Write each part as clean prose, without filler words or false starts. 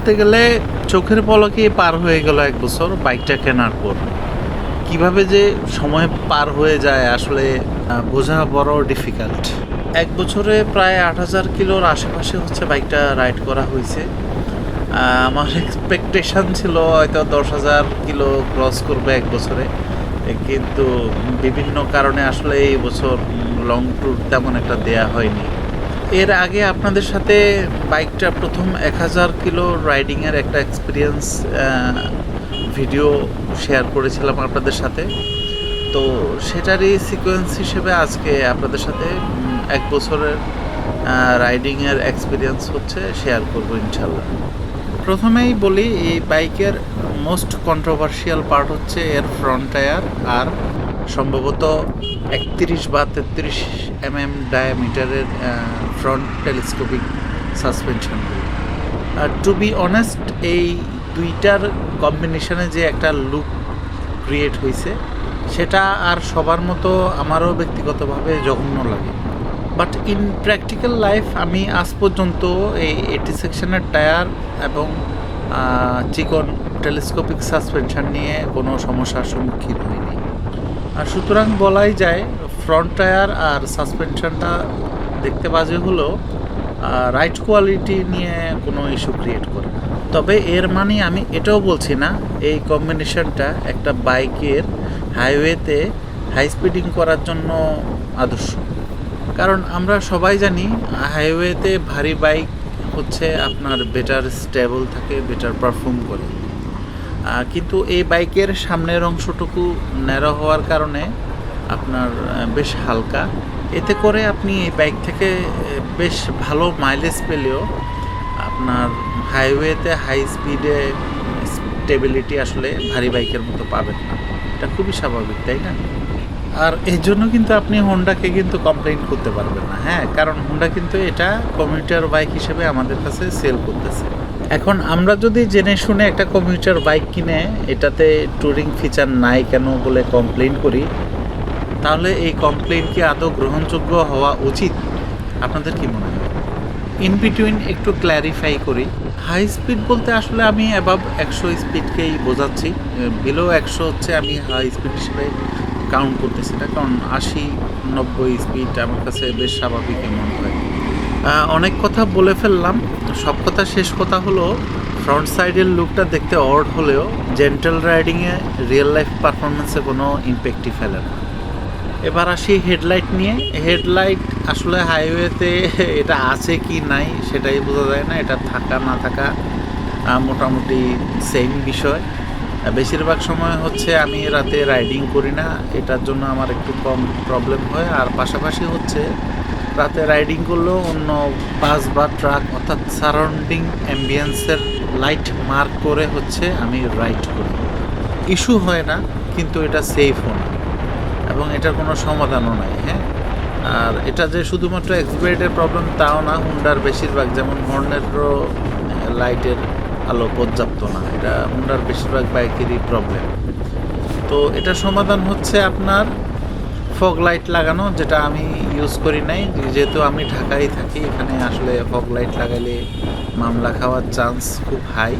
বলতে গেলে চোখের পলকে পার হয়ে গেল 1 বছর বাইকটা কেনার পর। কিভাবে যে সময় পার হয়ে যায় আসলে বোঝা বড় ডিফিকাল্ট। 1 বছরে প্রায় 8,000 কিলোর আশেপাশে হচ্ছে বাইকটা রাইড করা হয়েছে। আমার এক্সপেকটেশন ছিল হয়তো 10,000 কিলো ক্রস করবে 1 বছরে, কিন্তু বিভিন্ন কারণে আসলে এই বছর লং ট্যুর তেমন একটা দেয়া হয়নি। এর আগে আপনাদের সাথে বাইকটা প্রথম 1,000 কিলো রাইডিংয়ের একটা এক্সপিরিয়েন্স ভিডিও শেয়ার করেছিলাম আপনাদের সাথে। তো সেটারই সিকোয়েন্স হিসেবে আজকে আপনাদের সাথে 1 বছরের রাইডিংয়ের এক্সপিরিয়েন্স হচ্ছে শেয়ার করব ইনশাল্লাহ। প্রথমেই বলি, এই বাইকের মোস্ট কন্ট্রোভার্সিয়াল পার্ট হচ্ছে এর ফ্রন্ট টায়ার আর সম্ভবত 31 বা 33 ডায়ামিটারের ফ্রন্ট টেলিস্কোপিক সাসপেনশনগুলো। আর টু বি অনেস্ট, এই দুইটার কম্বিনেশনে যে একটা লুক ক্রিয়েট হয়েছে সেটা আর সবার মতো আমারও ব্যক্তিগতভাবে জঘন্য লাগে। বাট ইন প্র্যাকটিক্যাল লাইফ আমি আজ পর্যন্ত এই 80 সেকশনের টায়ার এবং চিকন টেলিস্কোপিক সাসপেনশন নিয়ে কোনো সমস্যার সম্মুখীন হয়নি। আর সুতরাং বলাই যায় ফ্রন্ট টায়ার আর সাসপেনশনটা দেখতে বাজে হলেও রাইড কোয়ালিটি নিয়ে কোনো ইস্যু ক্রিয়েট করে না। তবে এর মানে আমি এটাও বলছি না এই কম্বিনেশনটা একটা বাইকের হাইওয়েতে হাই স্পিডিং করার জন্য আদর্শ। কারণ আমরা সবাই জানি হাইওয়েতে ভারী বাইক হচ্ছে আপনার বেটার স্টেবল থাকে, বেটার পারফর্ম করে। কিন্তু এই বাইকের সামনের অংশটুকু ন্যারো হওয়ার কারণে আপনার বেশ হালকা, এতে করে আপনি এই বাইক থেকে বেশ ভালো মাইলেজ পেলেও আপনার হাইওয়েতে হাই স্পিডে স্টেবিলিটি আসলে ভারী বাইকের মতো পাবেন না। এটা খুবই স্বাভাবিক, তাই না? আর এর জন্য কিন্তু আপনি হোন্ডাকে কিন্তু কমপ্লেইন করতে পারবেন না, হ্যাঁ, কারণ হোন্ডা কিন্তু এটা কমিউটার বাইক হিসেবে আমাদের কাছে সেল করতেছে। এখন আমরা যদি জেনে শুনে একটা কমিউটার বাইক কিনে এটাতে ট্যুরিং ফিচার নাই কেন বলে কমপ্লেইন করি, তাহলে এই কমপ্লেইন কি আদৌ গ্রহণযোগ্য হওয়া উচিত? আপনাদের কি মনে হয়? ইন বিটুইন একটু ক্ল্যারিফাই করি। হাই স্পিড বলতে আসলে আমি অ্যাবাভ 100 স্পিডকেই বোঝাচ্ছি। বিলো 100 হচ্ছে আমি হাই স্পিড হিসেবে কাউন্ট করতেছি না, কারণ 80-90 স্পিড আমার কাছে বেশ স্বাভাবিক মনে হয়। অনেক কথা বলে ফেললাম। সব কথা শেষ কথা হলো, ফ্রন্ট সাইডের লুকটা দেখতে অড হলেও জেন্টাল রাইডিংয়ে রিয়েল লাইফ পারফরমেন্সে কোনো ইম্প্যাক্টই ফেলে না। এবার আসি হেডলাইট নিয়ে। হেডলাইট আসলে হাইওয়েতে এটা আছে কি নাই সেটাই বোঝা যায় না, এটা থাকা না থাকা মোটামুটি সেম বিষয়। বেশিরভাগ সময় হচ্ছে আমি রাতে রাইডিং করি না, এটার জন্য আমার একটু কম প্রবলেম হয়। আর পাশাপাশি হচ্ছে রাতে রাইডিং করলেও অন্য বাস বা ট্রাক অর্থাৎ সারাউন্ডিং অ্যাম্বিয়েন্সের লাইট মার্ক করে হচ্ছে আমি রাইড করি। ইস্যু হয় না, কিন্তু এটা সেফও না এবং এটার কোনো সমাধানও নাই, হ্যাঁ। আর এটা যে শুধুমাত্র এক্সব্লেডের প্রবলেম তাও না, হুন্ডার বেশিরভাগ, যেমন হর্নেটরও লাইটের আলো পর্যাপ্ত না, এটা হুন্ডার বেশিরভাগ বাইকেরই প্রবলেম। তো এটা সমাধান হচ্ছে আপনার ফগ লাইট লাগানো, যেটা আমি ইউজ করি নাই, যেহেতু আমি ঢাকায় থাকি। এখানে আসলে ফগ লাইট লাগালে মামলা খাওয়ার চান্স খুব হাই।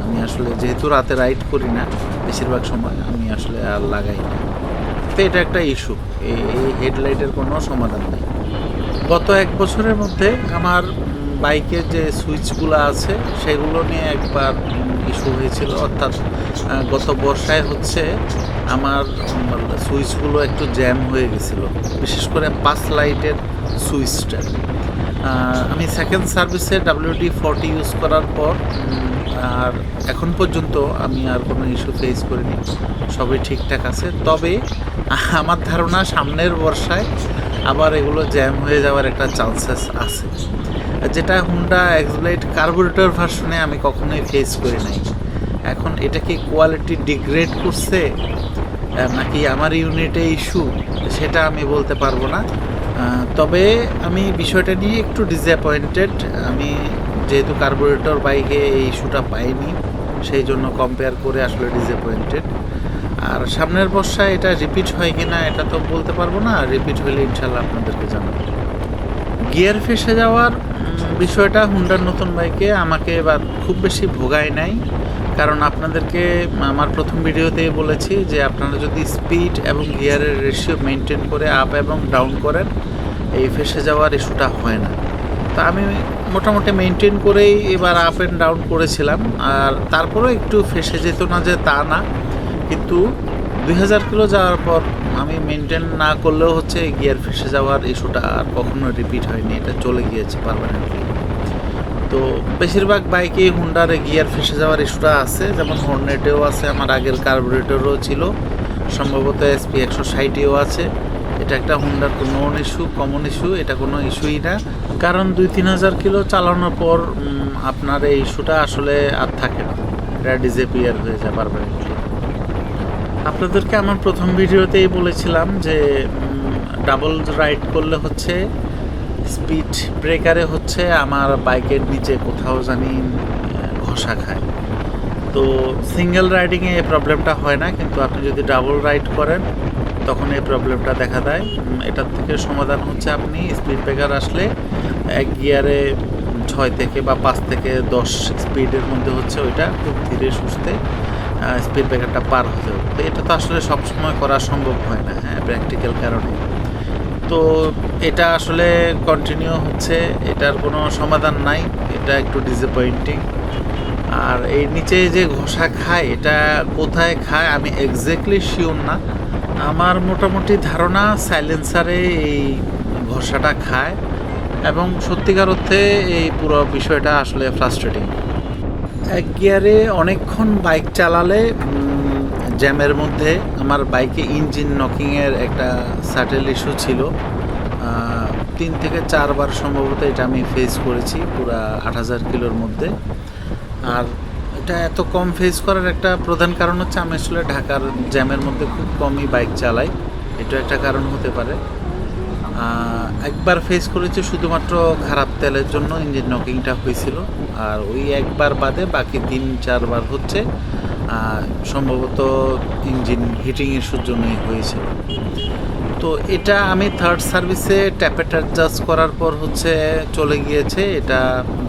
আমি আসলে যেহেতু রাতে রাইড করি না বেশিরভাগ সময়, আমি আসলে আর লাগাই না। তো এটা একটা ইস্যু, এই হেডলাইটের কোনো সমাধান নেই। গত 1 বছরের মধ্যে আমার বাইকের যে সুইচগুলো আছে সেগুলো নিয়ে একবার ইস্যু হয়েছিল, অর্থাৎ গত বর্ষায় হচ্ছে আমার সুইচগুলো একটু জ্যাম হয়ে গেছিলো, বিশেষ করে পাস লাইটের সুইচটা। আমি সেকেন্ড সার্ভিসে WD-40 ইউজ করার পর আর এখন পর্যন্ত আমি আর কোনো ইস্যু ফেস করিনি, সবই ঠিকঠাক আছে। তবে আমার ধারণা সামনের বর্ষায় আবার এগুলো জ্যাম হয়ে যাওয়ার একটা চান্সেস আছে, যেটা হুন্ডা এক্সব্লেড কার্বোরেটর ভার্সনে আমি কখনোই ফেস করি নাই। এখন এটা কি কোয়ালিটি ডিগ্রেড করছে নাকি আমার ইউনিটে ইস্যু, সেটা আমি বলতে পারবো না। তবে আমি বিষয়টা নিয়ে একটু ডিসঅ্যাপয়েন্টেড। আমি যেহেতু কার্বোরেটর বাইকে এই ইস্যুটা পাইনি, সেই জন্য কম্পেয়ার করে আসলে ডিসঅ্যাপয়েন্টেড। আর সামনের বর্ষায় এটা রিপিট হয় কি না এটা তো বলতে পারবো না, রিপিট হলে ইনশাল্লাহ আপনাদেরকে জানাবো। গিয়ার ফেসে যাওয়ার বিষয়টা হুন্ডার নতুন বাইকে আমাকে এবার খুব বেশি ভোগায় নাই, কারণ আপনাদেরকে আমার প্রথম ভিডিওতেই বলেছি যে আপনারা যদি স্পিড এবং গিয়ারের রেশিও মেনটেন করে আপ এবং ডাউন করেন, এই ফেসে যাওয়ার ইস্যুটা হয় না। তো আমি মোটামুটি মেনটেন করেই এবার আপ অ্যান্ড ডাউন করেছিলাম, আর তারপরেও একটু ফেসে যেত না যে তা না, কিন্তু 2000 কিলো যাওয়ার পর আমি মেনটেন না করলেও হচ্ছে গিয়ার ফেসে যাওয়ার ইস্যুটা আর কখনো রিপিট হয়নি, এটা চলে গিয়েছে পারমানেন্টলি। তো বেশিরভাগ বাইকেই হুন্ডার গিয়ার ফেসে যাওয়ার ইস্যুটা আছে, যেমন হর্নেটেও আছে, আমার আগের কার্বোরেটরও ছিল, সম্ভবত SP 160এও আছে। এটা একটা হুন্ডার নন ইস্যু, কমন ইস্যু, এটা কোনো ইস্যুই না, কারণ 2-3000 কিলো চালানোর পর আপনার এই ইস্যুটা আসলে আর থাকে না, এটা ডিসঅ্যাপিয়ার হয়ে যায় পারমানেন্টলি। আপনাদেরকে আমার প্রথম ভিডিওতেই বলেছিলাম যে ডাবল রাইড করলে হচ্ছে স্পিড ব্রেকারে হচ্ছে আমার বাইকের নিচে কোথাও জানি ঘষা খায়। তো সিঙ্গেল রাইডিংয়ে এই প্রবলেমটা হয় না, কিন্তু আপনি যদি ডাবল রাইড করেন তখন এই প্রবলেমটা দেখা দেয়। এটার থেকে সমাধান হচ্ছে আপনি স্পিড ব্রেকার আসলে এক গিয়ারে 6 থেকে বা 5 থেকে 10 স্পিডের মধ্যে হচ্ছে ওইটা খুব ধীরে সুস্থে স্পিড ব্রেকারটা পার হতে হবে। তো এটা তো আসলে সবসময় করা সম্ভব হয় না, হ্যাঁ, প্র্যাকটিক্যাল কারণে। তো এটা আসলে কন্টিনিউ হচ্ছে, এটার কোনো সমাধান নাই, এটা একটু ডিসঅ্যাপয়েন্টিং। আর এই নিচে যে ঘষা খায়, এটা কোথায় খায় আমি এক্স্যাক্টলি শিওর না, আমার মোটামুটি ধারণা সাইলেন্সারে এই ঘষাটা খায়, এবং সত্যিকার অর্থে এই পুরো বিষয়টা আসলে ফ্রাস্ট্রেটিং। এক গিয়ারে অনেকক্ষণ বাইক চালালে জ্যামের মধ্যে আমার বাইকে ইঞ্জিন নকিংয়ের একটা সাটেল ইস্যু ছিল, 3 থেকে 4 বার সম্ভবত এটা আমি ফেস করেছি পুরা 8000 কিলোর মধ্যে। আর এটা এত কম ফেস করার একটা প্রধান কারণ হচ্ছে আমি আসলে ঢাকার জ্যামের মধ্যে খুব কমই বাইক চালাই, এটা একটা কারণ হতে পারে। একবার ফেস করেছি শুধুমাত্র খারাপ তেলের জন্য ইঞ্জিন নকিংটা হয়েছিল, আর ওই একবার বাদে বাকি 3-4 বার হচ্ছে সম্ভবত ইঞ্জিন হিটিং ইস্যুর জন্যই হয়েছিল। তো এটা আমি থার্ড সার্ভিসে ট্যাপেট অ্যাডজাস্ট করার পর হচ্ছে চলে গিয়েছে, এটা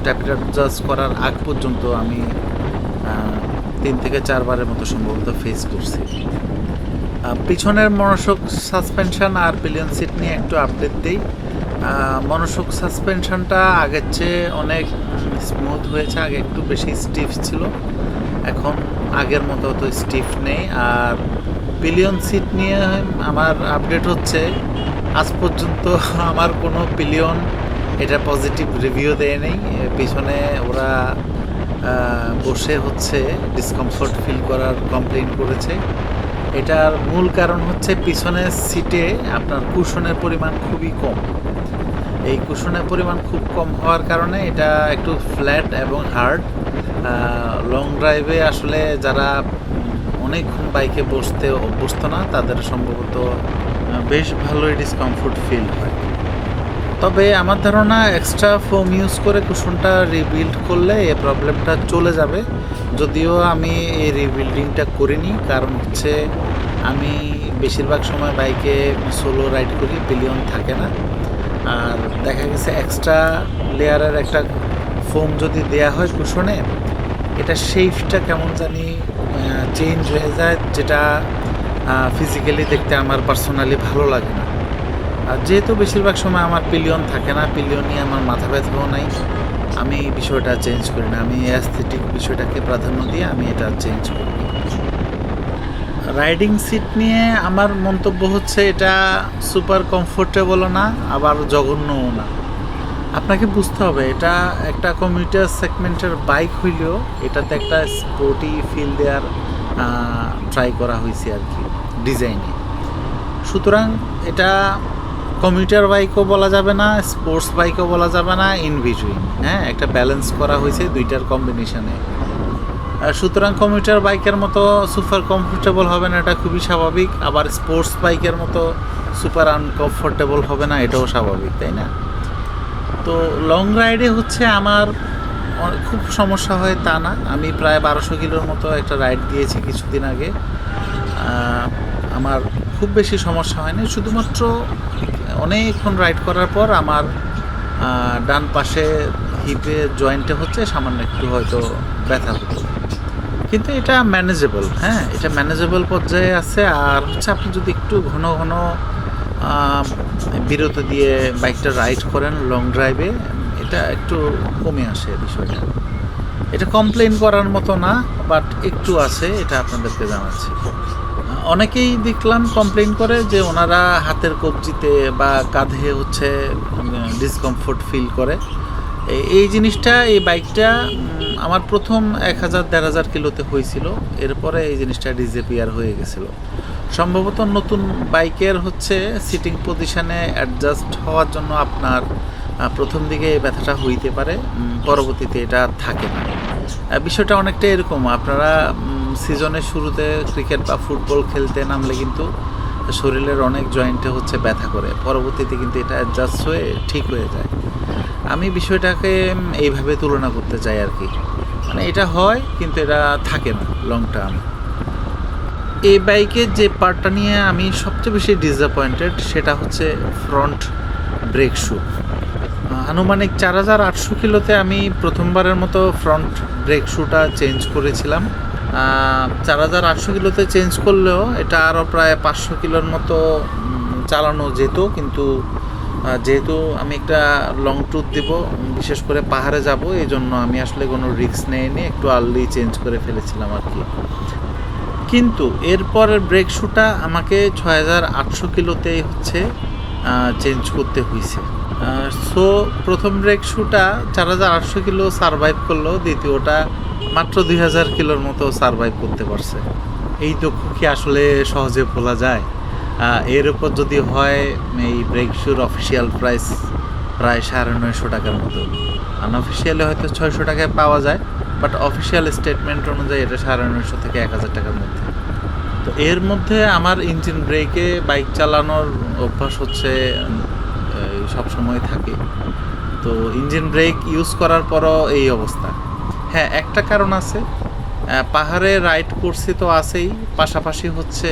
ট্যাপেট অ্যাডজাস্ট করার আগ পর্যন্ত আমি 3 থেকে 4 বারের মতো সম্ভবত ফেস করছি। পিছনের মনোশক সাসপেনশন আর পিলিয়ন সিট নিয়ে একটু আপডেট দিই। মনোশক সাসপেনশনটা আগের চেয়ে অনেক স্মুথ হয়েছে, আগে একটু বেশি স্টিফ ছিল, এখন আগের মতো তো স্টিফ নেই। আর পিলিয়ন সিট নিয়ে আমার আপডেট হচ্ছে আজ পর্যন্ত আমার কোনো পিলিয়ন এটা পজিটিভ রিভিউ দেয় নেই, পিছনে ওরা বসে হচ্ছে ডিসকমফোর্ট ফিল করার কমপ্লেইন করেছে। এটার মূল কারণ হচ্ছে পিছনের সিটে আপনার কুশনের পরিমাণ খুবই কম, এই কুশনের পরিমাণ খুব কম হওয়ার কারণে এটা একটু ফ্ল্যাট এবং হার্ড। লং ড্রাইভে আসলে যারা অনেকক্ষণ বাইকে বসতে অভ্যস্ত না তাদের সম্ভবত বেশ ভালোই ডিসকমফোর্ট ফিল হয়। তবে আমার ধারণা এক্সট্রা ফোম ইউজ করে কুশনটা রিবিল্ড করলে এই প্রবলেমটা চলে যাবে, যদিও আমি এই রিবিল্ডিংটা করিনি, কারণ হচ্ছে আমি বেশিরভাগ সময় বাইকে সোলো রাইড করি, পিলিয়ন থাকে না। আর দেখা গেছে এক্সট্রা লেয়ারের একটা ফোম যদি দেয়া হয় কুশনে, এটা শেপটা কেমন জানি চেঞ্জ হয়ে যায়, যেটা ফিজিক্যালি দেখতে আমার পার্সোনালি ভালো লাগে না। আর যেহেতু বেশিরভাগ সময় আমার পিলিয়ন থাকে না, পিলিয়ন নিয়ে আমার মাথা ব্যথাও নাই, আমি বিষয়টা চেঞ্জ করি না, আমি অ্যাস্থেটিক বিষয়টাকে প্রাধান্য দিয়ে আমি এটা চেঞ্জ করি। রাইডিং সিট নিয়ে আমার মন্তব্য হচ্ছে এটা সুপার কমফোর্টেবলও না, আবার জঘন্যও না। আপনাকে বুঝতে হবে এটা একটা কমিউটার সেগমেন্টের বাইক হইলেও এটাতে একটা স্পোর্টি ফিল দেওয়ার ট্রাই করা হয়েছে আর কি ডিজাইনে। সুতরাং এটা কমিউটার বাইকও বলা যাবে না, স্পোর্টস বাইকও বলা যাবে না, ইন বিটুইন, হ্যাঁ, একটা ব্যালেন্স করা হয়েছে দুইটার কম্বিনেশনে। সুতরাং কমিউটার বাইকের মতো সুপার কমফোর্টেবল হবে না, এটা খুবই স্বাভাবিক, আবার স্পোর্টস বাইকের মতো সুপার আনকমফোর্টেবল হবে না, এটাও স্বাভাবিক, তাই না? তো লং রাইডে হচ্ছে আমার খুব সমস্যা হয় তা না, আমি প্রায় 1200 কিলোর মতো একটা রাইড দিয়েছি কিছুদিন আগে, আমার খুব বেশি সমস্যা হয়নি, শুধুমাত্র অনেকক্ষণ রাইড করার পর আমার ডান পাশে হিপে জয়েন্টে হচ্ছে সামান্য একটু হয়তো ব্যথা হতো, কিন্তু এটা ম্যানেজেবল। হ্যাঁ, এটা ম্যানেজেবল পর্যায়ে আছে। আর হচ্ছে আপনি যদি একটু ঘন ঘন বিরতি দিয়ে বাইকটা রাইড করেন লং ড্রাইভে, এটা একটু কমে আসে বিষয়টা। এটা কমপ্লেন করার মতো না, বাট একটু আছে, এটা আপনাদেরকে জানাচ্ছি। অনেকেই দেখলাম কমপ্লেন করে যে ওনারা হাতের কবজিতে বা কাঁধে হচ্ছে ডিসকমফোর্ট ফিল করে। এই জিনিসটা, এই বাইকটা আমার প্রথম 1000-1500 কিলোতে হয়েছিল, এরপরে এই জিনিসটা ডিসঅ্যাপিয়ার হয়ে গেছিলো। সম্ভবত নতুন বাইকের হচ্ছে সিটিং পজিশানে অ্যাডজাস্ট হওয়ার জন্য আপনার প্রথম দিকে এই ব্যথাটা হইতে পারে, পরবর্তীতে এটা থাকে না। বিষয়টা অনেকটা এরকম, আপনারা সিজনের শুরুতে ক্রিকেট বা ফুটবল খেলতে নামলে কিন্তু শরীরের অনেক জয়েন্টে হচ্ছে ব্যথা করে, পরবর্তীতে কিন্তু এটা অ্যাডজাস্ট হয়ে ঠিক হয়ে যায়। আমি বিষয়টাকে এইভাবে তুলনা করতে চাই আর কি, মানে এটা হয় কিন্তু এটা থাকে না লং টার্ম। এই বাইকের যে পার্টটা নিয়ে আমি সবচেয়ে বেশি ডিসঅ্যাপয়েন্টেড সেটা হচ্ছে ফ্রন্ট ব্রেক শু। আনুমানিক 4800 কিলোতে আমি প্রথমবারের মতো ফ্রন্ট ব্রেক শুটা চেঞ্জ করেছিলাম। 4800 কিলোতে চেঞ্জ করলেও এটা আরও প্রায় 500 কিলোর মতো চালানো যেত, কিন্তু যেহেতু আমি একটা লং ট্যুর দিব, বিশেষ করে পাহাড়ে যাব, এই জন্য আমি আসলে কোনো রিস্ক নেইনি, একটু আর্লি চেঞ্জ করে ফেলেছিলাম আর কি। কিন্তু এরপরের ব্রেক শুটা আমাকে 6800 কিলোতেই হচ্ছে চেঞ্জ করতে হয়েছে। সো প্রথম ব্রেক শুটা 4800 কিলো সারভাইভ করলো, দ্বিতীয়টা মাত্র 2000 কিলোর মতো সারভাইভ করতে পারছে। এই দুঃখ কি আসলে সহজে ভোলা যায়? এর উপর যদি হয় এই ব্রেক শুর অফিসিয়াল প্রাইস প্রায় 950 টাকার মতো, আনঅফিসিয়ালি হয়তো 600 টাকায় পাওয়া যায়, বাট অফিসিয়াল স্টেটমেন্ট অনুযায়ী এটা 950 থেকে 1000 টাকার মধ্যে। তো এর মধ্যে আমার ইঞ্জিন ব্রেকে বাইক চালানোর অভ্যাস হচ্ছে সবসময় থাকে, তো ইঞ্জিন ব্রেক ইউজ করার পরও এই অবস্থা। হ্যাঁ, একটা কারণ আছে, পাহাড়ে রাইড করছি তো আছেই, পাশাপাশি হচ্ছে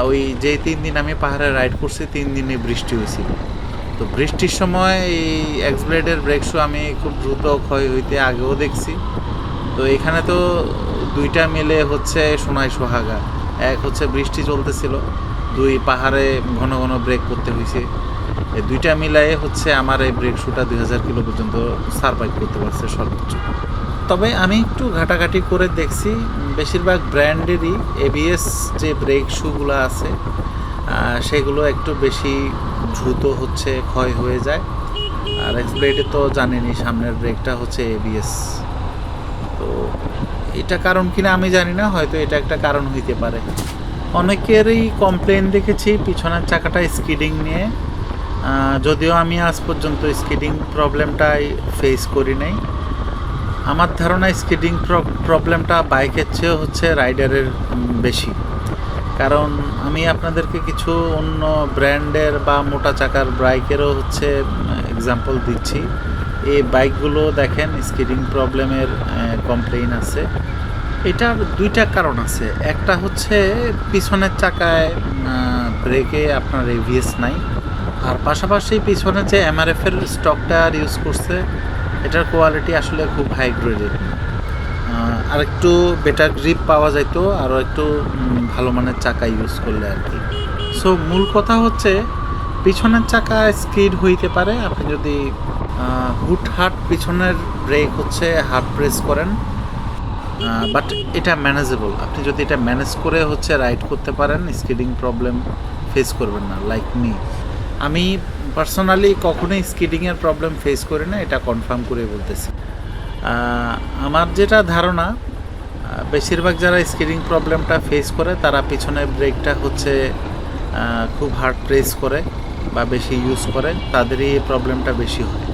ওই যে 3 দিন আমি পাহাড়ে রাইড করছি 3 দিনই বৃষ্টি হয়েছিল। তো বৃষ্টির সময় এই এক্স ব্লেডের ব্রেক শু আমি খুব দ্রুত ক্ষয় হইতে আগেও দেখছি। তো এখানে তো দুইটা মিলে হচ্ছে সোনায় সোহাগা, এক হচ্ছে বৃষ্টি চলতেছিল, 2 পাহাড়ে ঘন ঘন ব্রেক করতে হয়েছে, এই দুইটা মিলাই হচ্ছে আমার এই ব্রেক শুটা 2000 কিলো পর্যন্ত সারভাইভ করতে পারছে সর্বোচ্চ। তবে আমি একটু ঘাটাঘাটি করে দেখছি, বেশিরভাগ ব্র্যান্ডেরই এবিএস যে ব্রেক শুগুলো আছে সেগুলো একটু বেশি দ্রুত হচ্ছে ক্ষয় হয়ে যায়। আর এক্সব্লেডে তো জানেনই সামনের ব্রেকটা হচ্ছে এবিএস। তো এটা কারণ কিনা আমি জানি না, হয়তো এটা একটা কারণ হইতে পারে। অনেকেরই কমপ্লেন দেখেছি পিছনের চাকাটা স্কিডিং নিয়ে, যদিও আমি আজ পর্যন্ত স্কিডিং প্রবলেমটাই ফেস করি নাই। আমার ধারণা স্কিডিং প্রবলেমটা বাইকের চেয়েও হচ্ছে রাইডারের বেশি, কারণ আমি আপনাদেরকে কিছু অন্য ব্র্যান্ডের বা মোটা চাকার বাইকেরও হচ্ছে এক্সাম্পল দিচ্ছি। এই বাইকগুলো দেখেন স্কিডিং প্রবলেমের কমপ্লেইন আছে। এটার দুইটা কারণ আছে, একটা হচ্ছে পিছনের চাকায় ব্রেকে আপনার এভিএস নাই, আর পাশাপাশি পিছনে যে এমআরএফের স্টক টায়ার ইউজ করছে এটার কোয়ালিটি আসলে খুব হাই গ্রেডের। আর একটু বেটার গ্রিপ পাওয়া যেত আরও একটু ভালো মানের চাকা ইউজ করলে আর কি। সো মূল কথা হচ্ছে পিছনের চাকা স্কিড হইতে পারে, আপনি যদি হুটহাট পিছনের ব্রেক হচ্ছে হার্ড প্রেস করেন, বাট এটা ম্যানেজেবল। আপনি যদি এটা ম্যানেজ করে হচ্ছে রাইড করতে পারেন, স্কিডিং প্রবলেম ফেস করবেন না। লাইক মি, আমি পার্সোনালি কখনোই স্কিডিংয়ের প্রবলেম ফেস করি না, এটা কনফার্ম করে বলতেছি। আমার যেটা ধারণা, বেশিরভাগ যারা স্কিডিং প্রবলেমটা ফেস করে তারা পিছনের ব্রেকটা হচ্ছে খুব হার্ড প্রেস করে বা বেশি ইউজ করে, তাদেরই এই প্রবলেমটা বেশি হয়।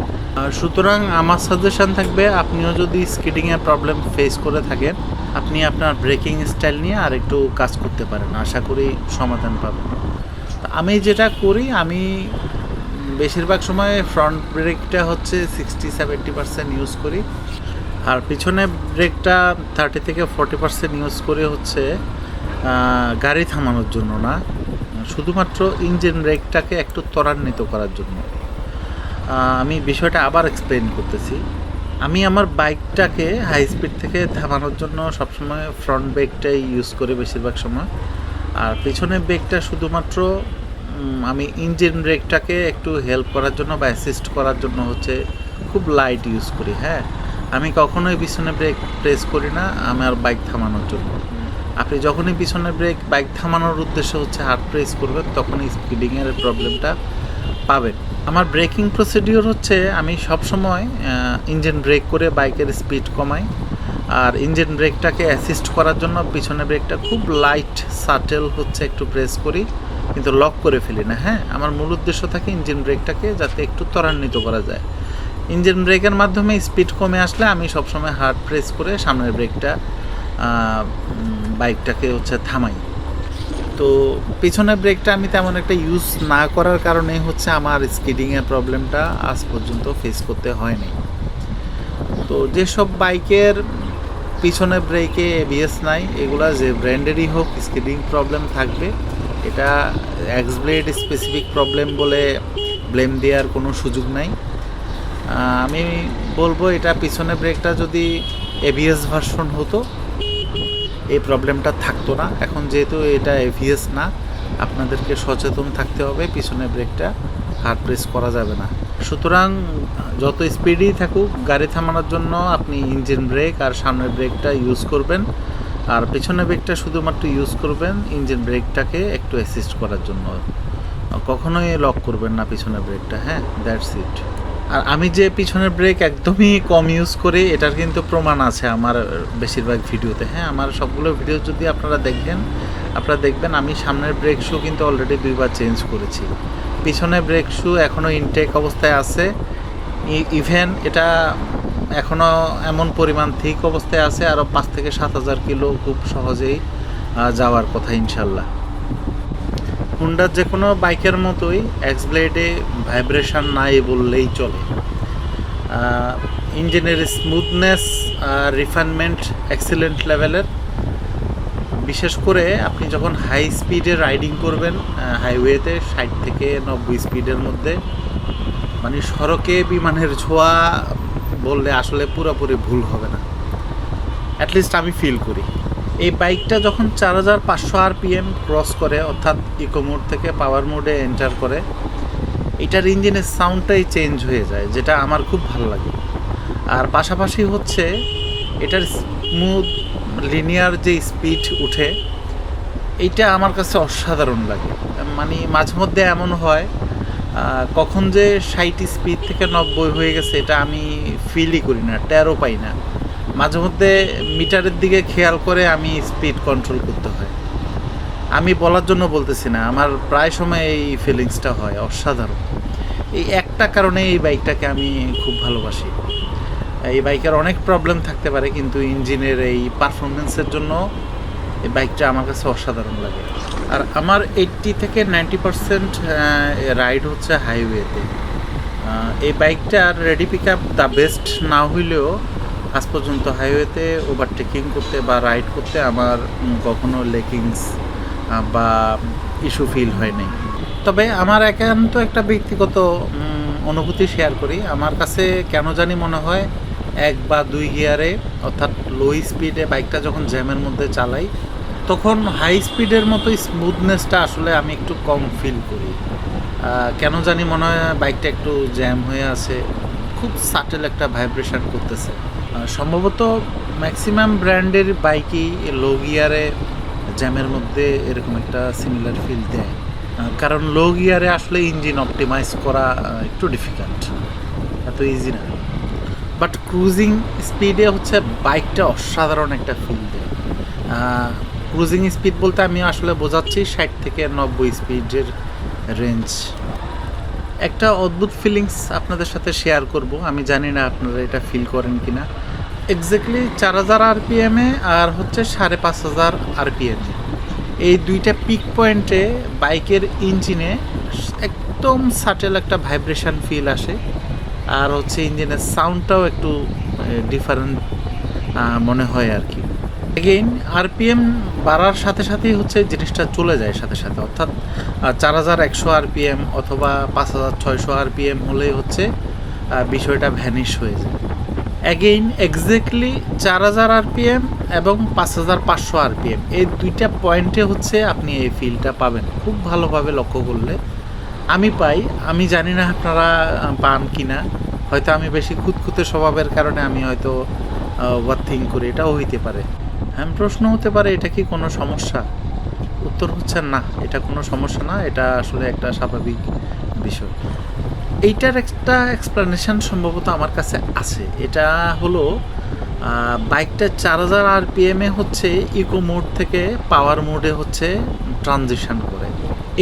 সুতরাং আমার সাজেশান থাকবে, আপনিও যদি স্কিডিংয়ের প্রবলেম ফেস করে থাকেন, আপনি আপনার ব্রেকিং স্টাইল নিয়ে আর একটু কাজ করতে পারেন, আশা করি সমাধান পাবেন। আমি যেটা করি, আমি বেশিরভাগ সময় ফ্রন্ট ব্রেকটা হচ্ছে 60-70% ইউজ করি, আর পিছনে ব্রেকটা 30-40% ইউজ করে হচ্ছে গাড়ি থামানোর জন্য না, শুধুমাত্র ইঞ্জিন ব্রেকটাকে একটু ত্বরান্বিত করার জন্য। আমি বিষয়টা আবার এক্সপ্লেন করতেছি। আমি আমার বাইকটাকে হাই স্পিড থেকে থামানোর জন্য সবসময় ফ্রন্ট ব্রেকটাই ইউজ করি বেশিরভাগ সময়, আর পেছনের ব্রেকটা শুধুমাত্র আমি ইঞ্জিন ব্রেকটাকে একটু হেল্প করার জন্য বা অ্যাসিস্ট করার জন্য হচ্ছে খুব লাইট ইউজ করি। হ্যাঁ, আমি কখনোই পিছনে ব্রেক প্রেস করি না আমার বাইক থামানোর জন্য। আপনি যখনই পিছনে ব্রেক বাইক থামানোর উদ্দেশ্য হচ্ছে হার্ড প্রেস করবেন, তখনই স্পিডিংয়ের প্রবলেমটা পাবেন। আমার ব্রেকিং প্রসিডিওর হচ্ছে আমি সবসময় ইঞ্জিন ব্রেক করে বাইকের স্পিড কমাই, আর ইঞ্জিন ব্রেকটাকে অ্যাসিস্ট করার জন্য পিছনে ব্রেকটা খুব লাইট সাটেল হচ্ছে একটু প্রেস করি, কিন্তু লক করে ফেলি না। হ্যাঁ, আমার মূল উদ্দেশ্য থাকে ইঞ্জিন ব্রেকটাকে যাতে একটু ত্বরান্বিত করা যায়। ইঞ্জিন ব্রেকের মাধ্যমে স্পিড কমে আসলে আমি সবসময় হার্ড প্রেস করে সামনের ব্রেকটা বাইকটাকে হচ্ছে থামাই। তো পিছনের ব্রেকটা আমি তেমন একটা ইউজ না করার কারণে হচ্ছে আমার স্কিডিংয়ের প্রবলেমটা আজ পর্যন্ত ফেস করতে হয়নি। তো যেসব বাইকের পিছনে ব্রেকে এবিএস নাই, এগুলা যে ব্র্যান্ডেরই হোক স্কিডিং প্রবলেম থাকবে। এটা এক্সব্লেড স্পেসিফিক প্রবলেম বলে ব্লেম দেওয়ার কোনো সুযোগ নাই। আমি বলবো এটা পিছনে ব্রেকটা যদি এবিএস ভার্সন হতো এই প্রবলেমটা থাকতো না। এখন যেহেতু এটা এবিএস না, আপনাদেরকে সচেতন থাকতে হবে, পিছনে ব্রেকটা হার্ড প্রেস করা যাবে না। সুতরাং যত স্পিডই থাকুক গাড়ি থামানোর জন্য আপনি ইঞ্জিন ব্রেক আর সামনের ব্রেকটা ইউজ করবেন, আর পিছনে ব্রেকটা শুধুমাত্র ইউজ করবেন ইঞ্জিন ব্রেকটাকে একটু অ্যাসিস্ট করার জন্য। কখনোই লক করবেন না পিছনের ব্রেকটা। হ্যাঁ, দ্যাটস ইট। আর আমি যে পিছনের ব্রেক একদমই কম ইউজ করি এটার কিন্তু প্রমাণ আছে আমার বেশিরভাগ ভিডিওতে। হ্যাঁ, আমার সবগুলো ভিডিও যদি আপনারা দেখবেন আমি সামনের ব্রেক শু কিন্তু অলরেডি 2বার চেঞ্জ করেছি। পিছনের ব্রেক শু এখনও ইনটেক অবস্থায় আছে, ইভেন এটা এখনও এমন পরিমাণ ঠিক অবস্থায় আছে, আরও 5 থেকে 7,000 কিলো খুব সহজেই যাওয়ার কথা ইনশাল্লাহ। হুন্ডার যে কোনো বাইকের মতোই এক্সব্লেডে ভাইব্রেশন নাই বললেই চলে। ইঞ্জিনের স্মুথনেস রিফাইনমেন্ট এক্সিলেন্ট লেভেলের। বিশেষ করে আপনি যখন হাই স্পিডে রাইডিং করবেন হাইওয়েতে 60 থেকে 90 স্পিডের মধ্যে, মানে সড়কে বিমানের ছোঁয়া বললে আসলে পুরোপুরি ভুল হবে না, অ্যাটলিস্ট আমি ফিল করি। এই বাইকটা যখন 4500 RPM ক্রস করে, অর্থাৎ ইকো মোড থেকে পাওয়ার মোডে এন্টার করে, এটার ইঞ্জিনের সাউন্ডটাই চেঞ্জ হয়ে যায়, যেটা আমার খুব ভালো লাগে। আর পাশাপাশি হচ্ছে এটার স্মুথ লিনিয়ার যে স্পিড উঠে, এইটা আমার কাছে অসাধারণ লাগে। মানে মাঝে মধ্যে এমন হয় কখন যে 60 স্পিড থেকে 90 হয়ে গেছে এটা আমি ফিলই করি না, টেরও পাই না। মাঝে মধ্যে মিটারের দিকে খেয়াল করে আমি স্পিড কন্ট্রোল করতে হয়। আমি বলার জন্য বলতেছি না, আমার প্রায় সময় এই ফিলিংসটা হয় অসাধারণ। এই একটা কারণে এই বাইকটাকে আমি খুব ভালোবাসি। এই বাইকের অনেক প্রবলেম থাকতে পারে, কিন্তু ইঞ্জিনের এই পারফরমেন্সের জন্য এই বাইকটা আমার কাছে অসাধারণ লাগে। আর আমার 80 থেকে 90% রাইড হচ্ছে হাইওয়েতে। এই বাইকটার ready pick up the best না হইলেও আজ পর্যন্ত হাইওয়েতে ওভারটেকিং করতে বা রাইড করতে আমার কখনো লেকিংস বা ইস্যু ফিল হয়নি। তবে আমার একান্ত একটা ব্যক্তিগত অনুভূতি শেয়ার করি। আমার কাছে কেন জানি মনে হয় 1 বা 2 গিয়ারে অর্থাৎ লো স্পিডে বাইকটা যখন জ্যামের মধ্যে চালাই, তখন হাই স্পিডের মতো স্মুথনেসটা আসলে আমি একটু কম ফিল করি। কেন জানি মনে হয় বাইকটা একটু জ্যাম হয়ে আছে, খুব সাটেল একটা ভাইব্রেশন করতেছে। সম্ভবত ম্যাক্সিমাম ব্র্যান্ডের বাইকই লো গিয়ারে জ্যামের মধ্যে এরকম একটা সিমিলার ফিল দেয়, কারণ লো গিয়ারে আসলে ইঞ্জিন অপটিমাইজ করা একটু ডিফিকাল্ট, এত ইজি না। বাট ক্রুজিং স্পিডে হচ্ছে বাইকটা অসাধারণ একটা ফিল দেয়। ক্রুজিং স্পিড বলতে আমি আসলে বোঝাচ্ছি 60 থেকে 90 স্পিডের রেঞ্জ। একটা অদ্ভুত ফিলিংস আপনাদের সাথে শেয়ার করব, আমি জানি না আপনারা এটা ফিল করেন কি না। এক্স্যাক্টলি 4000 RPM-এ আর হচ্ছে 5500 RPM-এ এই দুইটা পিক পয়েন্টে বাইকের ইঞ্জিনে একদম সাটেল একটা ভাইব্রেশন ফিল আসে, আর হচ্ছে ইঞ্জিনের সাউন্ডটাও একটু ডিফারেন্ট মনে হয় আর কি। এগেইন আরপিএম বাড়ার সাথে সাথেই হচ্ছে জিনিসটা চলে যায় সাথে সাথে, অর্থাৎ 4100 আরপিএম অথবা 5600 আরপিএম হলেই হচ্ছে বিষয়টা ভ্যানিশ হয়ে যায়। অ্যাগেইন এক্স্যাক্টলি 4000 আরপিএম এবং 5500 আরপিএম এই দুইটা পয়েন্টে হচ্ছে আপনি এই ফিলটা পাবেন খুব ভালোভাবে লক্ষ্য করলে। আমি পাই, আমি জানি না আপনারা পান কি না, হয়তো আমি বেশি খুঁতখুঁতে স্বভাবের কারণে আমি হয়তো ওভার থিঙ্ক করি, এটাও হইতে পারে। হ্যাঁ, প্রশ্ন হতে পারে এটা কি কোনো সমস্যা? উত্তর হচ্ছে না, এটা কোনো সমস্যা না, এটা আসলে একটা স্বাভাবিক বিষয়। এইটার একটা এক্সপ্লেনেশন সম্ভবত আমার কাছে আছে। এটা হলো বাইকটা 4000 আরপিএমে হচ্ছে ইকো মোড থেকে পাওয়ার মোডে হচ্ছে ট্রানজিশন করে।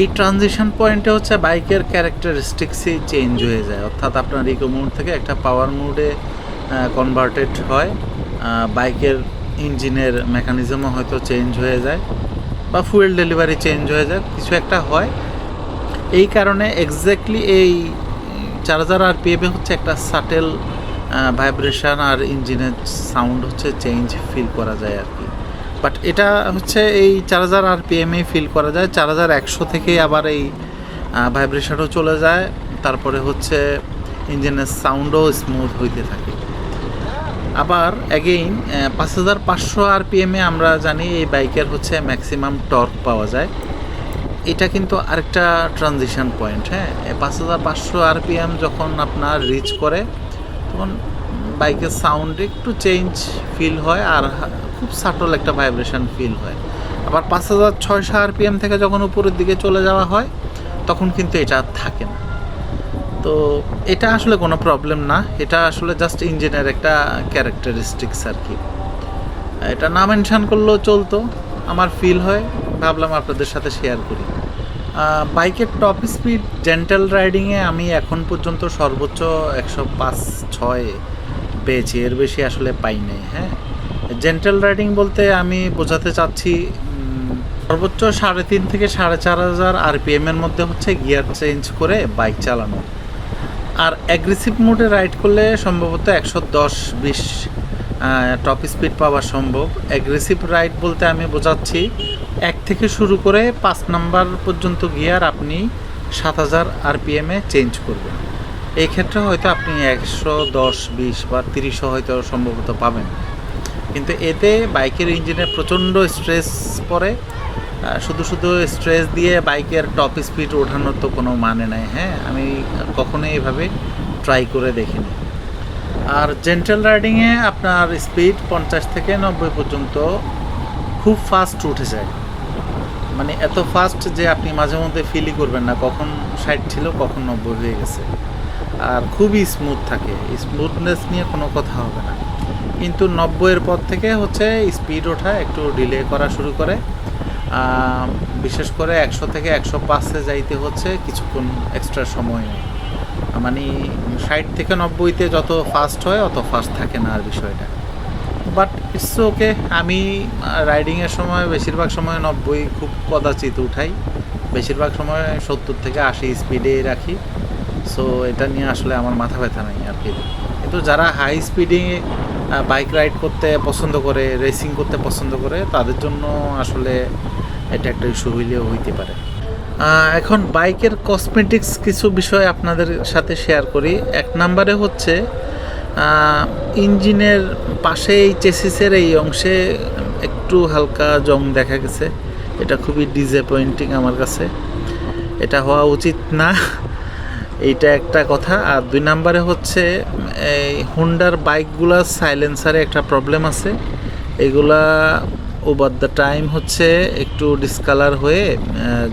এই ট্রানজিশন পয়েন্টে হচ্ছে বাইকের ক্যারেক্টারিস্টিক্সই চেঞ্জ হয়ে যায়, অর্থাৎ আপনার ইকো মোড থেকে একটা পাওয়ার মোডে কনভার্টেড হয়। বাইকের ইঞ্জিনের মেকানিজমও হয়তো চেঞ্জ হয়ে যায় বা ফুয়েল ডেলিভারি চেঞ্জ হয়ে যায়, কিছু একটা হয়। এই কারণে এক্স্যাক্টলি এই 4000 আরপিএমে হচ্ছে একটা সাটেল ভাইব্রেশন আর ইঞ্জিনের সাউন্ড হচ্ছে চেঞ্জ ফিল করা যায় আর কি। বাট এটা হচ্ছে এই 4000 আরপিএমে ফিল করা যায়। 4100 থেকে আবার এই ভাইব্রেশনও চলে যায়, তারপরে হচ্ছে ইঞ্জিনের সাউন্ডও স্মুথ হইতে থাকে। আবার অ্যাগেইন 5500 আরপিএমে আমরা জানি এই বাইকের হচ্ছে ম্যাক্সিমাম টর্ক পাওয়া যায়। এটা কিন্তু আরেকটা ট্রানজিশন পয়েন্ট। হ্যাঁ, 5500 আরপিএম যখন আপনার রিচ করে তখন বাইকের সাউন্ড একটু চেঞ্জ ফিল হয় আর খুব সাটল একটা ভাইব্রেশন ফিল হয়। আবার 5600 আরপিএম থেকে যখন উপরের দিকে চলে যাওয়া হয় তখন কিন্তু এটা থাকে না। তো এটা আসলে কোনো প্রবলেম না, এটা আসলে জাস্ট ইঞ্জিনের একটা ক্যারেক্টারিস্টিক্স আর কি। এটা না মেনশন করলেও চলতো, আমার ফিল হয়, ভাবলাম আপনাদের সাথে শেয়ার করি। বাইকের টপ স্পিড জেন্টাল রাইডিংয়ে আমি এখন পর্যন্ত সর্বোচ্চ 105-6 পেয়েছি, এর বেশি আসলে পাই নাই। হ্যাঁ, জেন্টাল রাইডিং বলতে আমি বোঝাতে চাচ্ছি সর্বোচ্চ 3.5 থেকে 4500 আরপিএমের মধ্যে হচ্ছে গিয়ার চেঞ্জ করে বাইক চালানো। আর অ্যাগ্রেসিভ মোডে রাইড করলে সম্ভবত 110-20 টপ স্পিড পাওয়া সম্ভব। অ্যাগ্রেসিভ রাইড বলতে আমি বোঝাচ্ছি 1 থেকে শুরু করে 5 নাম্বার পর্যন্ত গিয়ার আপনি 7000 আরপিএমে চেঞ্জ করবেন। এই ক্ষেত্রে হয়তো আপনি 110-20 বা 30 হয়তো সম্ভবত পাবেন, কিন্তু এতে বাইকের ইঞ্জিনে প্রচণ্ড স্ট্রেস পড়ে। শুধু স্ট্রেস দিয়ে বাইকের টপ স্পিড ওঠানোর তো কোনো মানে নাই। হ্যাঁ, আমি কখনোই এভাবে ট্রাই করে দেখিনি। আর জেন্টাল রাইডিংয়ে আপনার স্পিড 50 থেকে 90 পর্যন্ত খুব ফাস্ট উঠে যায়, মানে এত ফাস্ট যে আপনি মাঝে মধ্যে ফিলই করবেন না কখন 60 ছিল কখন 90 হয়ে গেছে। আর খুবই স্মুথ থাকে, স্মুথনেস নিয়ে কোনো কথা হবে না। কিন্তু 90-এর পর থেকে হচ্ছে স্পিড ওঠা একটু ডিলে করা শুরু করে। বিশেষ করে 100 থেকে 105-এ যাইতে হচ্ছে কিছুক্ষণ এক্সট্রা সময় নেয়, মানে 60 থেকে 90-তে যত ফাস্ট হয় অত ফাস্ট থাকে না আর বিষয়টা। বাট ইটস ওকে, আমি রাইডিংয়ের সময় বেশিরভাগ সময় 90 খুব কদাচিৎ উঠাই, বেশিরভাগ সময় 70 থেকে 80 স্পিডেই রাখি। সো এটা নিয়ে আসলে আমার মাথা ব্যথা নাই আর কি। কিন্তু যারা হাই স্পিডে বাইক রাইড করতে পছন্দ করে, রেসিং করতে পছন্দ করে, তাদের জন্য আসলে এটা একটা ইস্যু হইলেও হইতে পারে। এখন বাইকের কসমেটিক্স কিছু বিষয় আপনাদের সাথে শেয়ার করি। 1 নম্বরে হচ্ছে ইঞ্জিনের পাশে এই চেসিসের এই অংশে একটু হালকা জং দেখা গেছে, এটা খুবই ডিসঅ্যাপয়েন্টিং আমার কাছে, এটা হওয়া উচিত না, এইটা একটা কথা। আর 2 নম্বরে হচ্ছে এই হোন্ডার বাইকগুলোর সাইলেন্সারে একটা প্রবলেম আছে, এগুলা ওভার দ্য টাইম হচ্ছে একটু ডিসকালার হয়ে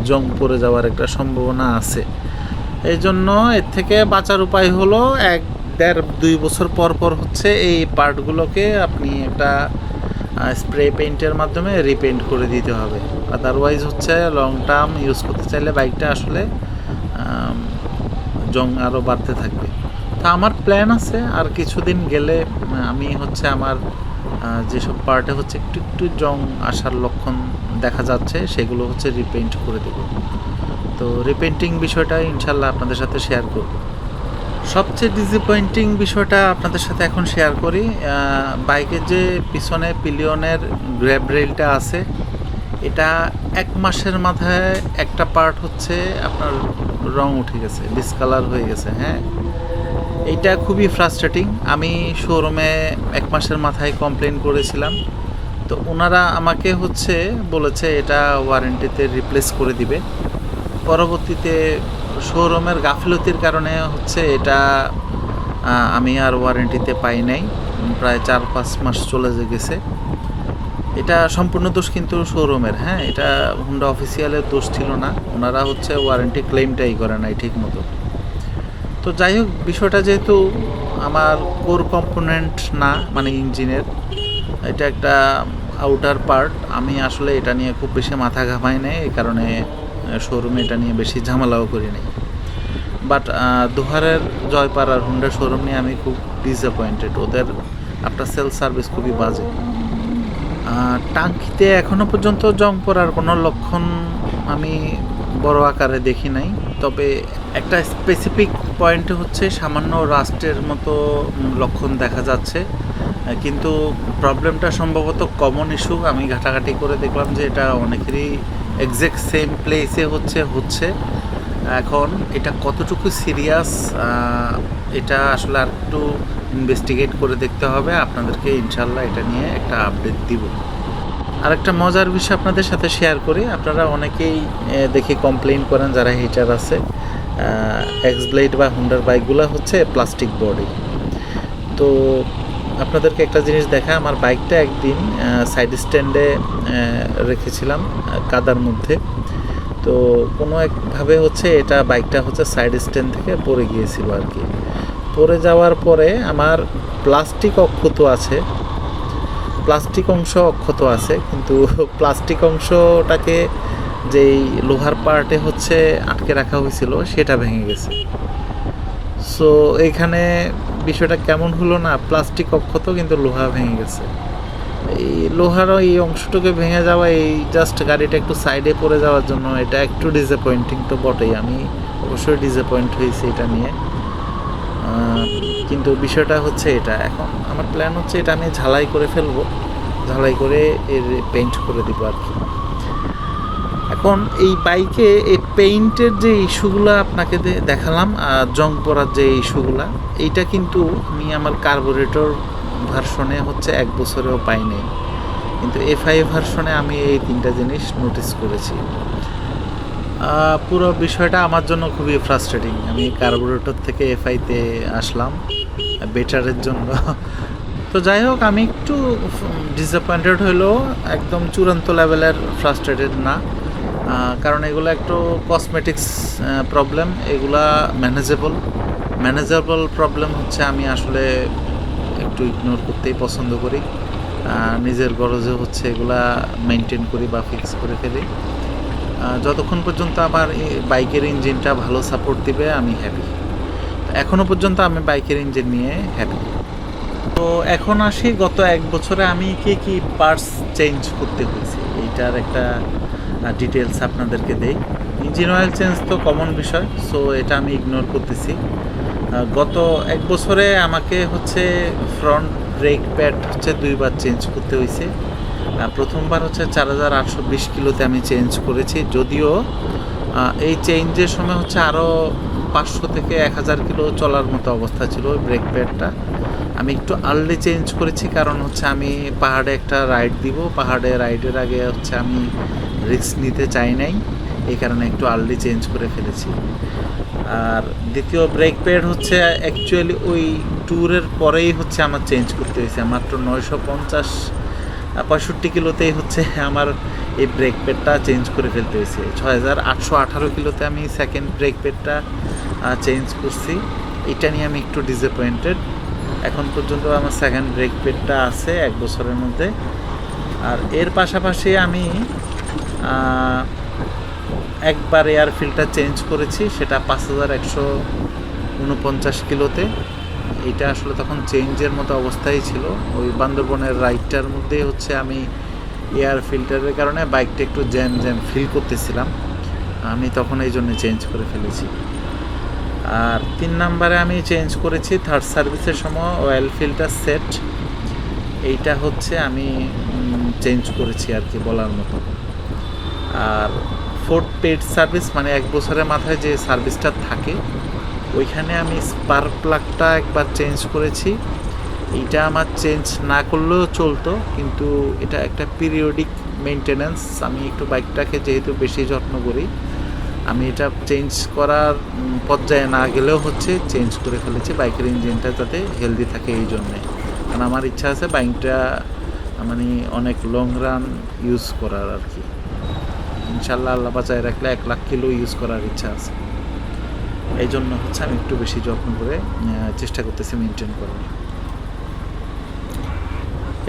জং পড়ে যাওয়ার একটা সম্ভাবনা আছে। এই জন্য এর থেকে বাঁচার উপায় হলো 1-1.5-2 বছর পর পর হচ্ছে এই পার্টগুলোকে আপনি একটা স্প্রে পেইন্টের মাধ্যমে রিপেইন্ট করে দিতে হবে। আদারওয়াইজ হচ্ছে লং টার্ম ইউজ করতে চাইলে বাইকটা আসলে জং আরও বাড়তে থাকবে। তা আমার প্ল্যান আছে আর কিছুদিন গেলে আমি হচ্ছে আমার যেসব পার্টে হচ্ছে একটু একটু জং আসার লক্ষণ দেখা যাচ্ছে সেগুলো হচ্ছে রিপেইন্ট করে দেব। তো রিপেইন্টিং বিষয়টা ইনশাল্লাহ আপনাদের সাথে শেয়ার করব। সবচেয়ে ডিসঅ্যাপয়েন্টিং বিষয়টা আপনাদের সাথে এখন শেয়ার করি। বাইকের যে পিছনে পিলিয়নের গ্র্যাব রেলটা আছে, এটা 1 মাসের মাথায় একটা পার্ট হচ্ছে আপনার রং উঠে গেছে, ডিসকালার হয়ে গেছে। হ্যাঁ, এইটা খুবই ফ্রাস্ট্রেটিং। আমি শোরুমে 1 মাসের মাথায় কমপ্লেন করেছিলাম, তো ওনারা আমাকে হচ্ছে বলেছে এটা ওয়ারেন্টিতে রিপ্লেস করে দিবে। পরবর্তীতে শোরুমের গাফিলতির কারণে হচ্ছে এটা আমি আর ওয়ারেন্টিতে পাই নাই, প্রায় 4-5 মাস চলে গেছে। এটা সম্পূর্ণ দোষ কিন্তু শোরুমের। হ্যাঁ, এটা হুন্ডা অফিসিয়ালের দোষ ছিল না, ওনারা হচ্ছে ওয়ারেন্টি ক্লেমটাই করে নাই ঠিক মতো। তো যাই হোক, বিষয়টা যেহেতু আমার কোর কম্পোনেন্ট না, মানে ইঞ্জিনের, এটা একটা আউটার পার্ট, আমি আসলে এটা নিয়ে খুব বেশি মাথা ঘামাই নাই, এই কারণে শোরুমে এটা নিয়ে বেশি ঝামেলাও করি নাই। বাট দোহারের জয়পাড়ার হুন্ডা শোরুম নিয়ে আমি খুব ডিসঅ্যাপয়েন্টেড। ওদের আফটার সেল সার্ভিস খুবই বাজে। টাঙ্কিতে এখনও পর্যন্ত জং পড়ার কোনো লক্ষণ আমি বড় আকারে দেখি নাই, তবে একটা স্পেসিফিক পয়েন্টে হচ্ছে সামান্য রাস্টের মতো লক্ষণ দেখা যাচ্ছে, কিন্তু প্রবলেমটা সম্ভবত কমন ইস্যু। আমি ঘাটাঘাটি করে দেখলাম যে এটা অনেকেরই এক্স্যাক্ট সেম প্লেসে হচ্ছে। এখন এটা কতটুকু সিরিয়াস, এটা আসলে আর একটু ইনভেস্টিগেট করে দেখতে হবে। আপনাদেরকে ইনশাল্লাহ এটা নিয়ে একটা আপডেট দিব। আরেকটা মজার বিষয় আপনাদের সাথে শেয়ার করি। আপনারা অনেকেই দেখি কমপ্লেইন করেন, যারা হিটার আছে, এক্স ব্লেড বা হুন্ডার বাইকগুলো হচ্ছে প্লাস্টিক বডি। তো আপনাদেরকে একটা জিনিস দেখা, আমার বাইকটা একদিন সাইড স্ট্যান্ডে রেখেছিলাম কাদার মধ্যে। তো কোনো একভাবে হচ্ছে এটা বাইকটা হচ্ছে সাইড স্ট্যান্ড থেকে পড়ে গিয়েছিল আর কি। পড়ে যাওয়ার পরে আমার প্লাস্টিক অংশ অক্ষত আছে, কিন্তু প্লাস্টিক অংশটাকে যেই লোহার পার্টে হচ্ছে আটকে রাখা হয়েছিল সেটা ভেঙে গেছে। সো এইখানে বিষয়টা কেমন হলো না, প্লাস্টিক অক্ষত কিন্তু লোহা ভেঙে গেছে। এই লোহারও এই অংশটুকু ভেঙে যাওয়া, এই জাস্ট গাড়িটা একটু সাইডে পড়ে যাওয়ার জন্য, এটা একটু ডিসঅ্যাপয়েন্টিং তো বটেই। আমি অবশ্যই ডিসঅ্যাপয়েন্ট হয়েছি এটা নিয়ে। কিন্তু বিষয়টা হচ্ছে এটা, এখন আমার প্ল্যান হচ্ছে এটা আমি ঝালাই করে ফেলবো, ঝালাই করে এর পেইন্ট করে দিব আর কি। এখন এই বাইকে এই পেইন্টের যে ইস্যুগুলো আপনাকে দেখালাম, জং পড়ার যে ইস্যুগুলো, এইটা কিন্তু আমি আমার কার্বোরেটর ভার্সনে হচ্ছে 1 বছরেও পাই নাই, কিন্তু FI ভার্সনে আমি এই 3টা জিনিস নোটিস করেছি। পুরো বিষয়টা আমার জন্য খুবই ফ্রাস্ট্রেটিং। আমি কার্বোরেটর থেকে FI-তে আসলাম বেটারের জন্য। তো যাই হোক, আমি একটু ডিসঅ্যাপয়েন্টেড হলেও একদম চূড়ান্ত লেভেলের ফ্রাস্ট্রেটেড না, কারণ এগুলো একটু কসমেটিক্স প্রবলেম, এগুলা ম্যানেজেবল প্রবলেম হচ্ছে আমি আসলে একটু ইগনোর করতেই পছন্দ করি। নিজের গরজে হচ্ছে এগুলা মেনটেন করি বা ফিক্স করে ফেলি। যতক্ষণ পর্যন্ত আমার বাইকের ইঞ্জিনটা ভালো সাপোর্ট দিবে আমি হ্যাপি। এখনও পর্যন্ত আমি বাইকের ইঞ্জিন নিয়ে হ্যাপি। তো এখন আসি, গত 1 বছরে আমি কি পার্টস চেঞ্জ করতে হয়েছে এইটার একটা ডিটেলস আপনাদেরকে দেই। ইঞ্জিন অয়েল চেঞ্জ তো কমন বিষয়, সো এটা আমি ইগনোর করতেছি। গত 1 বছরে আমাকে হচ্ছে ফ্রন্ট ব্রেক প্যাড হচ্ছে 2বার চেঞ্জ করতে হয়েছে। প্রথমবার হচ্ছে 4820 কিলোতে আমি চেঞ্জ করেছি, যদিও এই চেঞ্জের সময় হচ্ছে আরও 500 থেকে 1000 কিলো চলার মতো অবস্থা ছিল ওই ব্রেক প্যাডটা। আমি একটু আর্লি চেঞ্জ করেছি, কারণ হচ্ছে আমি পাহাড়ে একটা রাইড দিব, পাহাড়ে রাইডের আগে হচ্ছে আমি রিস্ক নিতে চাই নাই, এই কারণে একটু আর্লি চেঞ্জ করে ফেলেছি। আর দ্বিতীয় ব্রেক প্যাড হচ্ছে অ্যাকচুয়ালি ওই ট্যুরের পরেই হচ্ছে আমার চেঞ্জ করতে হয়েছে, মাত্র 965 কিলোতেই হচ্ছে আমার এই ব্রেক প্যাডটা চেঞ্জ করে ফেলতে হয়েছে। 6818 কিলোতে আমি সেকেন্ড ব্রেক প্যাডটা চেঞ্জ করছি। এটা নিয়ে আমি একটু ডিসঅ্যাপয়েন্টেড। এখন পর্যন্ত আমার সেকেন্ড ব্রেক প্যাডটা আছে 1 বছরের মধ্যে। আর এর পাশাপাশি আমি একবার এয়ার ফিল্টার চেঞ্জ করেছি, সেটা 5149 কিলোতে। এটা আসলে তখন চেঞ্জের মতো অবস্থায় ছিল, ওই বান্দরবনের রাইডটার মধ্যে হচ্ছে আমি এয়ার ফিল্টারের কারণে বাইকটা একটু জ্যাম ফিল করতেছিলাম, আমি তখন এই জন্য চেঞ্জ করে ফেলেছি। আর 3 নাম্বারে আমি চেঞ্জ করেছি থার্ড সার্ভিসের সময় অয়েল ফিল্টার সেট, এইটা হচ্ছে আমি চেঞ্জ করেছি আর কি বলার মতো। আর ফোর্থ পেড সার্ভিস মানে 1 বছরের মাথায় যে সার্ভিসটা থাকে ওইখানে আমি স্পার্ক প্লাগটা একবার চেঞ্জ করেছি। এইটা আমার চেঞ্জ না করলেও চলতো, কিন্তু এটা একটা পিরিয়ডিক মেনটেন্যান্স। আমি একটু বাইকটাকে যেহেতু বেশি যত্ন করি, আমি এটা চেঞ্জ করার পর্যায়ে না গেলেও হচ্ছে চেঞ্জ করে ফেলেছি বাইকের ইঞ্জিনটা যাতে হেলদি থাকে এই জন্যে। কারণ আমার ইচ্ছা আছে বাইকটা মানে অনেক লং রান ইউজ করার আর কি। ইনশাল্লাহ আল্লাহ বাঁচায় রাখলে 1 লাখ কিলো ইউজ করার ইচ্ছা আছে। এই জন্য হচ্ছে আমি একটু বেশি যত্ন করে চেষ্টা করতেছি মেনটেন করার।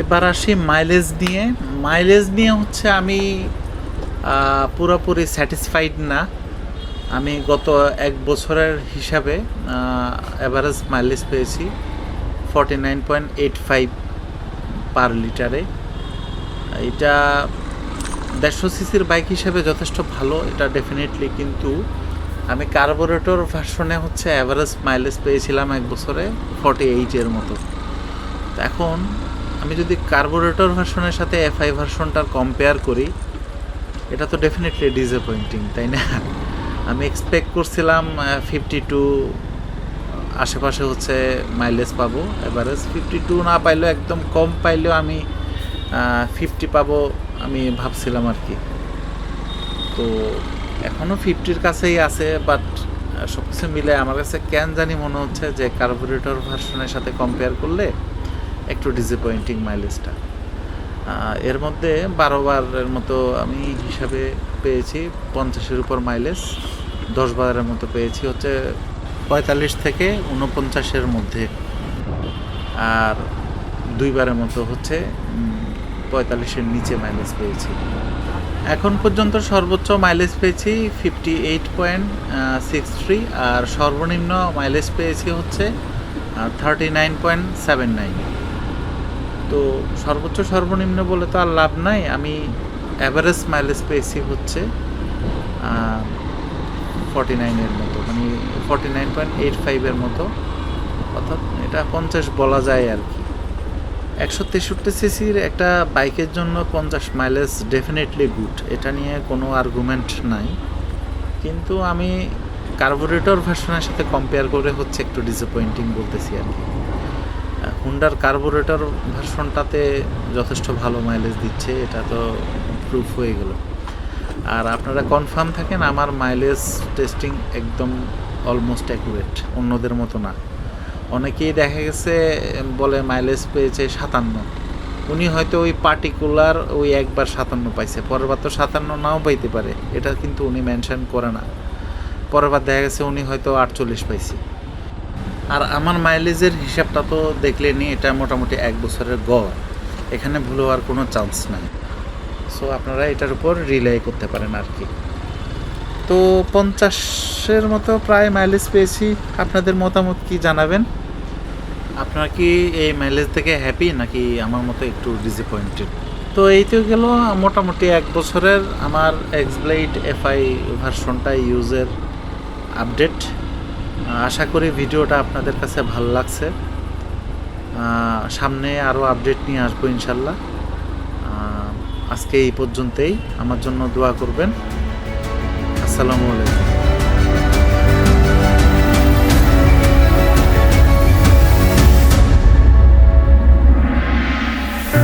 এবার আসি মাইলেজ নিয়ে। মাইলেজ নিয়ে হচ্ছে আমি পুরোপুরি স্যাটিসফাইড না। আমি গত 1 বছরের হিসাবে অ্যাভারেজ মাইলেজ পেয়েছি 49.85 পার লিটারে। এটা 150 সিসির বাইক হিসেবে যথেষ্ট ভালো, এটা ডেফিনেটলি। কিন্তু আমি কার্বোরেটর ভার্সনে হচ্ছে অ্যাভারেজ মাইলেজ পেয়েছিলাম 1 বছরে 48 মতো। এখন আমি যদি কার্বোরেটর ভার্সনের সাথে FI ভার্সনটার কম্পেয়ার করি, এটা তো ডেফিনেটলি ডিসঅ্যাপয়েন্টিং, তাই না? আমি এক্সপেক্ট করছিলাম 52 আশেপাশে হচ্ছে মাইলেজ পাবো এভারেজ। 52 না পাইলেও, একদম কম পাইলেও আমি 50 পাবো আমি ভাবছিলাম আর কি। তো এখনও 50-র কাছেই আছে, বাট সব কিছু মিলে আমার কাছে কেন জানি মনে হচ্ছে যে কার্বোরেটর ভার্সনের সাথে কম্পেয়ার করলে একটু ডিসঅ্যাপয়েন্টিং মাইলেজটা। এর মধ্যে 12 বারের মতো আমি হিসাবে পেয়েছি 50-এর উপর মাইলেজ, 10 বারের মতো পেয়েছি হচ্ছে 45 থেকে 49-এর মধ্যে, আর 2 বারের মতো হচ্ছে 45-এর নিচে মাইলেজ পেয়েছি। এখন পর্যন্ত সর্বোচ্চ মাইলেজ পেয়েছি 58.63, আর সর্বনিম্ন মাইলেজ পেয়েছি হচ্ছে 39.79। তো সর্বোচ্চ সর্বনিম্ন বলে তো আর লাভ নাই, আমি অ্যাভারেজ মাইলেজ পেয়েছি হচ্ছে 49-এর মতো, মানে 49.85-এর মতো, অর্থাৎ এটা 50 বলা যায় আর কি। 163 সিসির একটা বাইকের জন্য 50 মাইলেজ ডেফিনেটলি গুড, এটা নিয়ে কোনো আর্গুমেন্ট নাই। কিন্তু আমি কার্বোরেটর ভার্সনের সাথে কম্পেয়ার করে হচ্ছে একটু ডিসঅ্যাপয়েন্টিং বলতেছি আর কি। হুন্ডার কার্বোরেটর ভার্সনটাতে যথেষ্ট ভালো মাইলেজ দিচ্ছে, এটা তো প্রুফ হয়ে গেল। আর আপনারা কনফার্ম থাকেন আমার মাইলেজ টেস্টিং একদম অলমোস্ট অ্যাকুরেট, অন্যদের মতো না। অনেকেই দেখা গেছে বলে মাইলেজ পেয়েছে 57, উনি হয়তো ওই পার্টিকুলার ওই একবার 57 পাইছে, পরের বার তো 57 নাও পাইতে পারে, এটা কিন্তু উনি মেনশন করে না। পরের বার দেখা গেছে উনি হয়তো 48 পাইছে। আর আমার মাইলেজের হিসাবটা তো দেখলেনি, এটা মোটামুটি 1 বছরের গড়, এখানে ভুল হওয়ার কোনো চান্স নাই। সো আপনারা এটার উপর রিলাই করতে পারেন আর কি। তো 50-এর মতো প্রায় মাইলেজ পেয়েছি। আপনাদের মতামত কি জানাবেন? আপনারা কি এই মাইলেজ থেকে হ্যাপি নাকি আমার মতো একটু ডিসঅ্যাপয়েন্টেড? তো এই তো গেল মোটামুটি 1 বছরের আমার এক্সব্লেড FI ভার্সনটা ইউজের আপডেট। আশা করি ভিডিওটা আপনাদের কাছে ভালো লাগছে। সামনে আরও আপডেট নিয়ে আসবো ইনশাল্লাহ। আজকে এই পর্যন্তই, আমার জন্য দোয়া করবেন। আসসালামু আলাইকুম।